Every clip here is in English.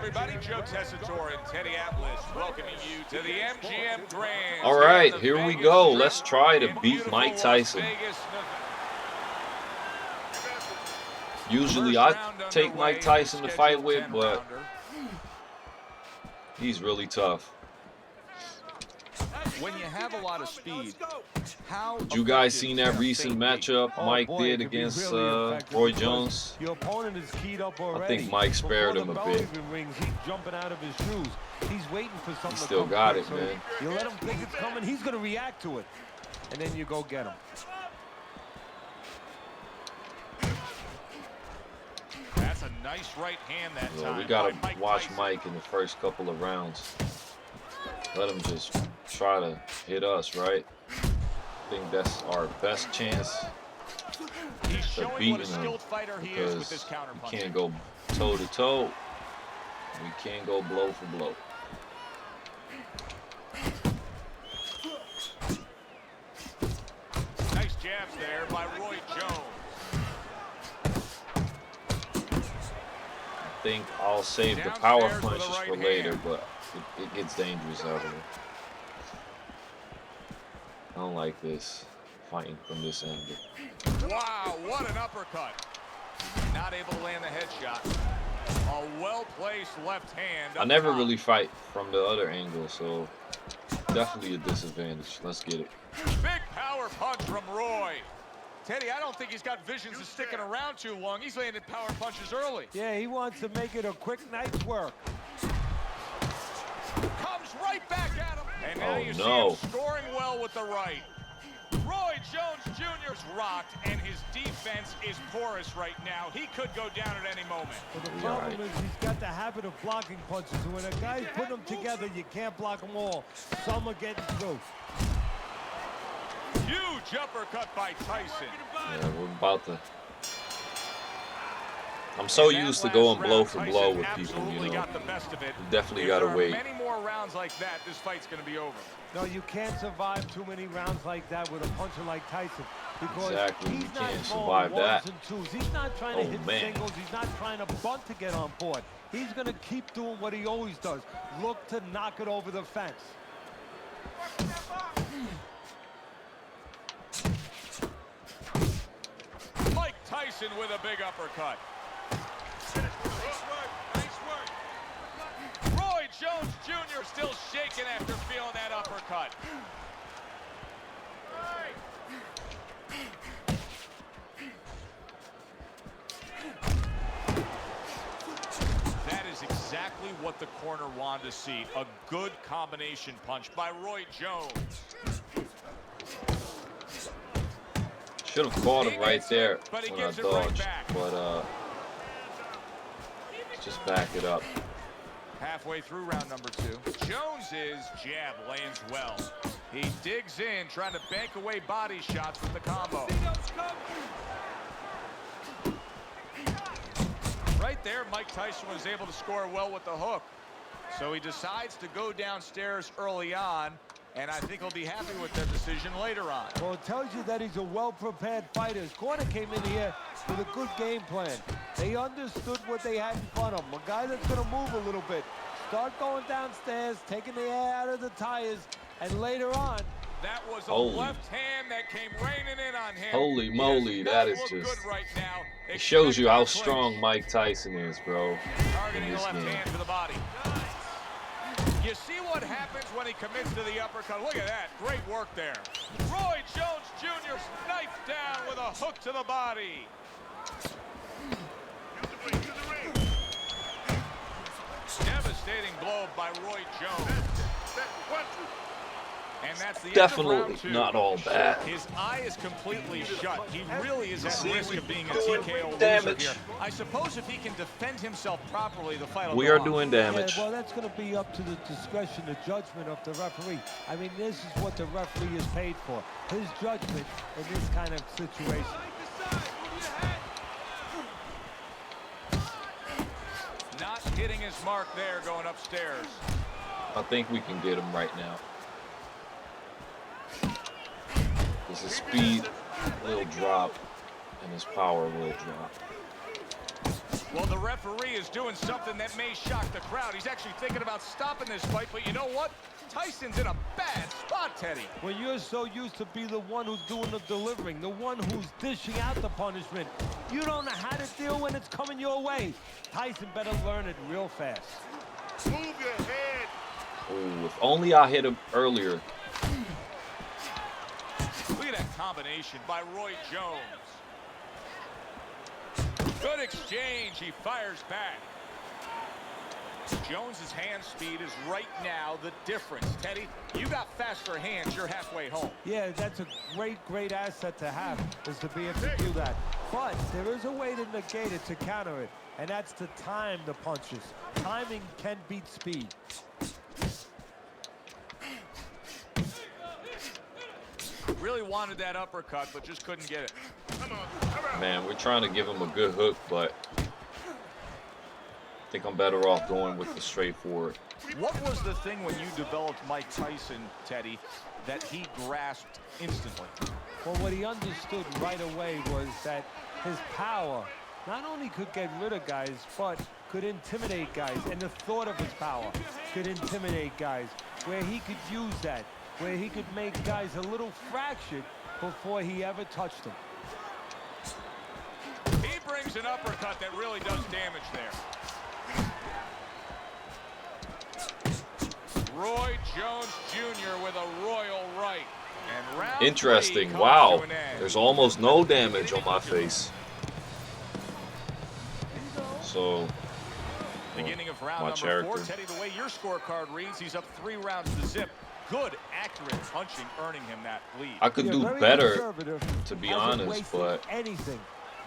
everybody. Joe Tessitore and Teddy Atlas welcoming you to the MGM Grand. All right, here we go. Let's try to beat Mike Tyson. Usually I take Mike Tyson to fight with, but he's really tough. When you have a lot of speed, Did you guys seen that recent matchup Mike did against Roy Jones? Your opponent is keyed up I already. think Mike spared him a bit. He's jumping out of his shoes. He's waiting for something. He still got it, so man. You let him think it's coming, he's going to react to it. And then you go get him. That's a nice right hand that time. We got to watch Mike in the first couple of rounds. Let him just try to hit us, right? I think that's our best chance to beating him because we can't go toe-to-toe. We can't go blow for blow. Nice jabs there by Roy Jones. I think I'll save the power punches for later, but it gets dangerous out here. I don't like this, fighting from this angle. Wow, what an uppercut. Not able to land the headshot. A well-placed left hand. I never really fight from the other angle, so definitely a disadvantage. Let's get it. Big power punch from Roy. Teddy, I don't think he's got visions of sticking around too long. He's landed power punches early. Yeah, he wants to make it a quick night's work. Comes right back at him. And now you see him scoring well with the right. Roy Jones Jr. is rocked, and his defense is porous right now. He could go down at any moment. Well, the problem is he's got the habit of blocking punches. When a guy's putting them together, you can't block them all. Some are getting through. Huge uppercut by Tyson. Yeah, we're about to. I'm so used to going blow for blow with people, you know. You definitely got to wait. Many more rounds like that, this fight's going to be over. No, you can't survive too many rounds like that with a puncher like Tyson. Because exactly, he's you not can't survive that. And twos. He's not trying to hit singles. He's not trying to bunt to get on board. He's going to keep doing what he always does. Look to knock it over the fence. Mike Tyson with a big uppercut. Roy Jones Jr. still shaking after feeling that uppercut. That is exactly what the corner wanted to see. A good combination punch by Roy Jones. Should have caught him right there when I dodged, but just back it up. Halfway through round number 2. Jones's jab lands well. He digs in, trying to bank away body shots with the combo. Right there, Mike Tyson was able to score well with the hook. So he decides to go downstairs early on, and I think he'll be happy with that decision later on. Well, it tells you that he's a well-prepared fighter. His corner came in here with a good game plan. They understood what they had in front of him. A guy that's going to move a little bit. Start going downstairs, taking the air out of the tires, and later on. That was a left hand that came raining in on him. Holy moly, that is just... Right now. It shows you how strong Mike Tyson is, bro, in this game. Hand to the body. You see what happens when he commits to the uppercut. Look at that. Great work there. Roy Jones Jr. knifed down with a hook to the body. Devastating blow by Roy Jones. And that's the definitely not all bad. His eye is completely shut. He really is at risk of being a TKO damage here. I suppose if he can defend himself properly, the fight will We go are on. doing damage. Yeah, well, that's going to be up to the discretion, the judgment of the referee. I mean, this is what the referee is paid for. His judgment in this kind of situation. Not hitting his mark there, going upstairs. I think we can get him right now. His speed will drop, and his power will drop. Well, the referee is doing something that may shock the crowd. He's actually thinking about stopping this fight, but you know what? Tyson's in a bad spot, Teddy. When you're so used to be the one who's doing the delivering, the one who's dishing out the punishment, you don't know how to deal when it's coming your way. Tyson better learn it real fast. Move your head. Oh, if only I hit him earlier. Look at that combination by Roy Jones. Good exchange. He fires back. Jones's hand speed is right now the difference. Teddy, you got faster hands. You're halfway home. Yeah, that's a great asset to have, is to be able to do that. But there is a way to negate it, to counter it, and that's to time the punches. Timing can beat speed. Really wanted that uppercut, but just couldn't get it. Man, we're trying to give him a good hook, but I think I'm better off going with the straightforward. What was the thing when you developed Mike Tyson, Teddy, that he grasped instantly? Well, what he understood right away was that his power not only could get rid of guys, but could intimidate guys. And the thought of his power could intimidate guys, where he could use that, where he could make guys a little fractured before he ever touched them. He brings an uppercut that really does damage there. Roy Jones Jr. with a royal right. And round Interesting. 3 comes Wow. to an end. There's almost no damage on my face. So, Beginning of round my number 4, character. Teddy, the way your scorecard reads, he's up 3 rounds to zip. Good, accurate punching, earning him that lead. I could do Very better, conservative, to be hasn't honest, wasted but anything.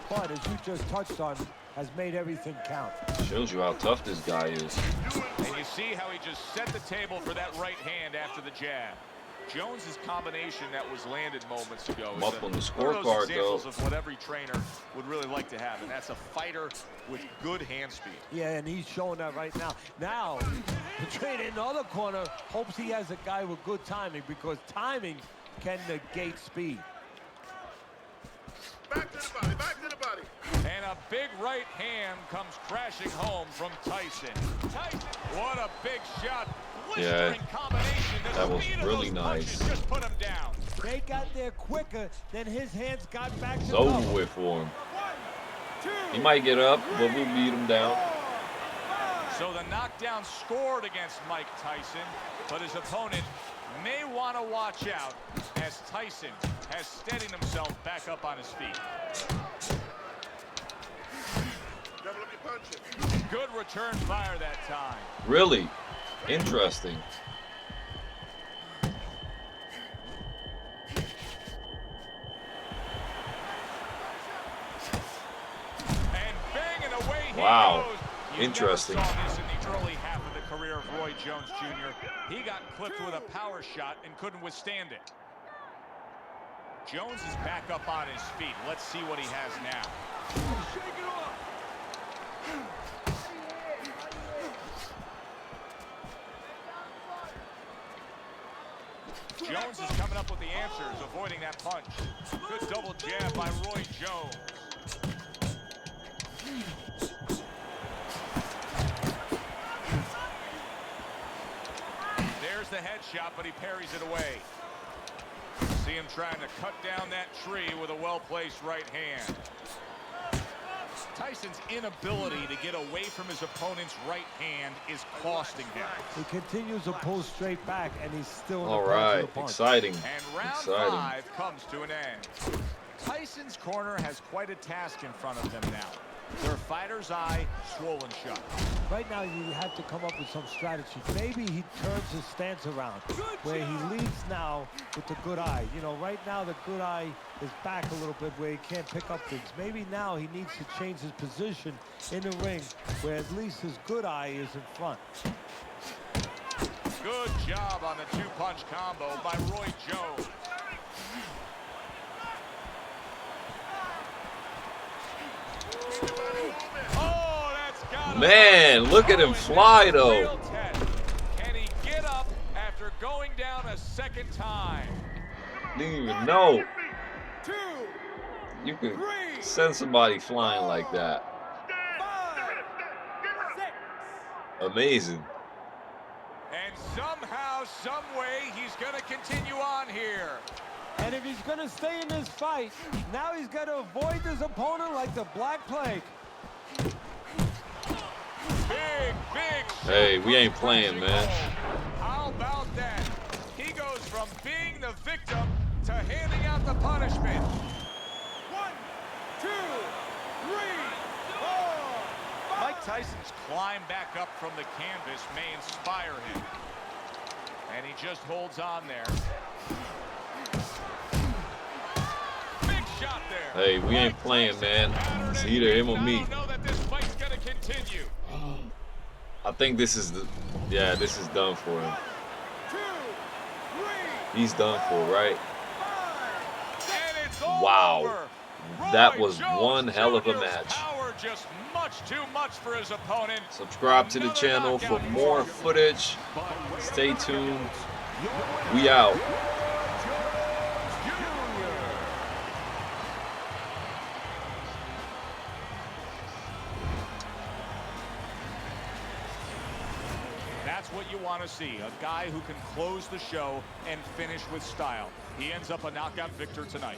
But as you just touched on, has made everything count. shows you how tough this guy is. And you see how he just set the table for that right hand after the jab. Jones's combination that was landed moments ago I'm is up on the one of those scorecard, examples though. of what every trainer would really like to have, and that's a fighter with good hand speed. Yeah, and he's showing that right now. Now, the trainer in the other corner hopes he has a guy with good timing, because timing can negate speed. Back to the body, back to the body. And a big right hand comes crashing home from Tyson. Tyson, what a big shot. Blistering combination. The that was speed of really those nice. punches just put him down. They got there quicker than his hands got back to It's over cover. with for him. He might get up, but we'll beat him down. So the knockdown scored against Mike Tyson, but his opponent may want to watch out as Tyson has steadied himself back up on his feet. Double up your punches. Good return fire that time. Really interesting. And banging away he Wow. goes. You Interesting. never saw this in the early half of the career of Roy Jones Jr. He got clipped with a power shot and couldn't withstand it. Jones is back up on his feet. Let's see what he has now. Jones is coming up with the answers, avoiding that punch. Good double jab by Roy Jones. There's the headshot, but he parries it away. See him trying to cut down that tree with a well-placed right hand. Tyson's inability to get away from his opponent's right hand is costing him. He continues to pull straight back, and he's still in All the punch of right, the punch. exciting. And round Exciting. 5 comes to an end. Tyson's corner has quite a task in front of them now. Their fighter's eye swollen shut. Right now, you have to come up with some strategy. Maybe he turns his stance around, where he leads now with the good eye. You know, right now the good eye is back a little bit, where he can't pick up things. Maybe now he needs to change his position in the ring, where at least his good eye is in front. Good job on the two-punch combo by Roy Jones. Oh, that's got him. Man, look at him Oh, fly, and that's though. a real test. Can he get up after going down a second time? Didn't even know. You could send somebody flying like that. amazing. And somehow, some way, he's going to continue on here. And if he's going to stay in this fight, now he's got to avoid his opponent like the Black Plague. Big, big. Hey, we ain't playing, man. How about that? He goes from being the victim to handing out the punishment. 1, 2, 3, 4. Mike Tyson's climb back up from the canvas may inspire him. And he just holds on there. Big shot there. Hey, we ain't playing, man. It's either him or me. I don't know that this fight's gonna continue. I think this is the, yeah, this is done for him. 2, 3, He's done for, right? 5. And it's all Wow. over. That Roy was Jones one hell of a Jr.'s match. Power just much too much for his opponent. Subscribe to the Another channel for knockout more for footage. Stay tuned. We out. That's what you want to see, a guy who can close the show and finish with style. He ends up a knockout victor tonight.